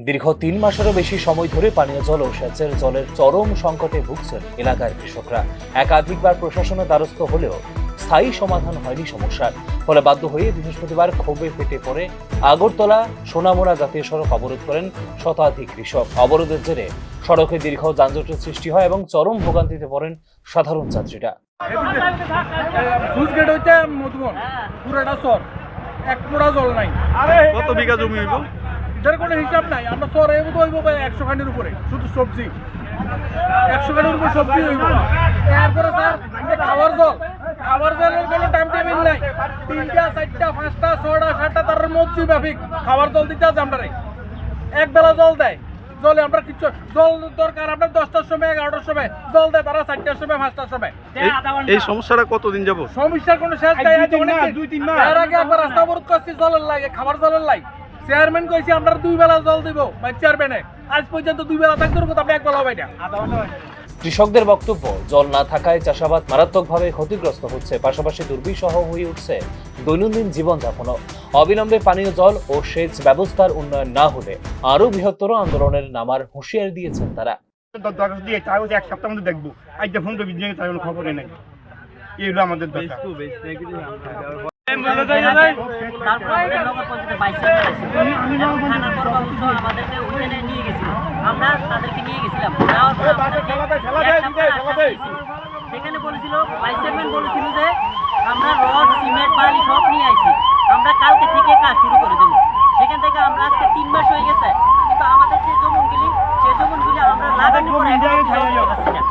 দীর্ঘ ৩ মাসেরও বেশি সময় ধরে পানীয় জল ও সেচের জলের চরম সংকটে ভুগছেন এলাকার কৃষকরা। একাধিকবার প্রশাসনের দ্বারস্থ হলেও স্থায়ী সমাধান হয়নি সমস্যার। ফলে বাধ্য হয়ে বৃহস্পতিবার ক্ষোভে ফেটে পড়ে আগরতলা সোনামুড়া জাতীয় সড়ক অবরোধ করেন শতাধিক কৃষক। অবরোধের জেরে সড়কে দীর্ঘ যানজটের সৃষ্টি হয় এবং চরম ভোগান্তিতে পড়েন সাধারণ যাত্রীরা। জল নাই। কত বিঘা জমি হইব? এটার কোনো হিসাব নাই। আমরা শহরে হইব 100 খানির উপরে, শুধু সবজি 100 খানির উপরে সবজি হইব। এরপরে স্যার খাওয়ার জলের কোনো টাইম টেবিল নাই। 3টা 4টা 5টা 6টা 7টা তার মধ্যে মাফিক খাওয়ার জল দিতে আছে। আমরা এক বেলা জল দেয়, জলে আমরা কিছু জল দরকার আপনার 10টার সময় 11টার সময় জল দেয়, তারা 4টার সময় 5টার সময়। এই সমস্যাটা কতদিন যাব? সমস্যার কোনো শেষ নাই। 2-3 মাস এর আগে একবার রাস্তা অবরোধ করছি জলের লাগে, খাবার জলের লাগে। চেয়ারম্যান কইছে আমরা 2 বেলা জল দিব, ভাই চেয়ারম্যানে আজ পর্যন্ত 2 বেলা থাকতে রকম আপনি এক বেলা হবে না। কৃষকদের বক্তব্য, জল না থাকায় চাষাবাদ মারাত্মকভাবে ক্ষতিগ্রস্ত হচ্ছে, পাশাপাশি দুর্বিষহ হয়ে উঠছে দৈনন্দিন জীবনযাপনও। অবিলম্বে পানীয় জল ও সেচ ব্যবস্থার উন্নয়ন না হলে আরো বৃহত্তর আন্দোলনের নামার হুঁশিয়ারি দিয়েছেন তারা। এক সপ্তাহ মধ্যে দেখবো, আজ ফোন তো বিজনেস তার কোনো খবরই নাই। এই হলো আমাদের দরকার। সেখানে বলেছিল ভাইস চেয়ারম্যান বলেছিল যে আমরা রড সিমেন্ট বালি সব নিয়ে আসি, আমরা কালকে থেকে কাজ শুরু করে দেবো। সেখান থেকে আমরা আজকে 3 মাস হয়ে গেছে, কিন্তু আমাদের যে জমিগুলি সেই জমিগুলি আমরা লাগানোর পরে পাচ্ছি না।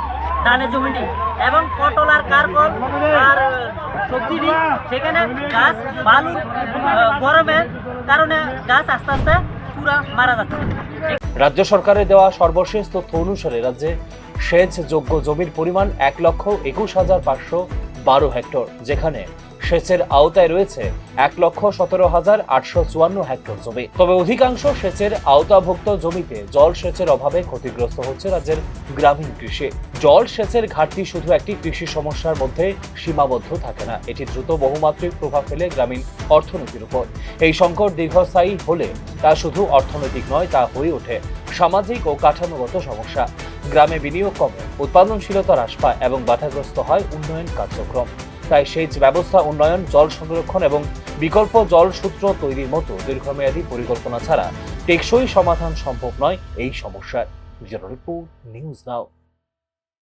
ধানের জমিটি এবং পটল আর কারকল আর সবজি সেখানে গাছ বালু গরমের কারণে গাছ আস্তে আস্তে পুরা মারা যাচ্ছে। রাজ্য সরকারের দেওয়া সর্বশেষ তথ্য অনুসারে রাজ্যে সেচ যোগ্য জমির পরিমাণ 1,21,512 হেক্টর, যেখানে সেচের আওতায় রয়েছে 1,17,854 হেক্টর জমি। তবে অধিকাংশ সেচের আওতাভুক্ত জমিতে জল সেচের অভাবে ক্ষতিগ্রস্ত হচ্ছে রাজ্যের গ্রামীণ কৃষি। জল সেচের ঘাটতি শুধু একটি কৃষি সমস্যার মধ্যে সীমাবদ্ধ থাকে না, এটি দ্রুত বহুমাত্রিক প্রভাব ফেলে গ্রামীণ অর্থনীতির উপর। এই সংকট দীর্ঘস্থায়ী হলে তা শুধু অর্থনৈতিক নয়, তা হয়ে ওঠে সামাজিক ও কাঠামোগত সমস্যা। গ্রামে বিনিয়োগ কমে, উৎপাদনশীলতা হ্রাস পায় এবং বাধাগ্রস্ত হয় উন্নয়ন কার্যক্রম। তাই সেচ ব্যবস্থা উন্নয়ন, জল সংরক্ষণ এবং বিকল্প জল সূত্র তৈরির মতো দীর্ঘমেয়াদী পরিকল্পনা ছাড়া টেকসই সমাধান সম্ভব নয় এই সমস্যার। Bureau report, news now.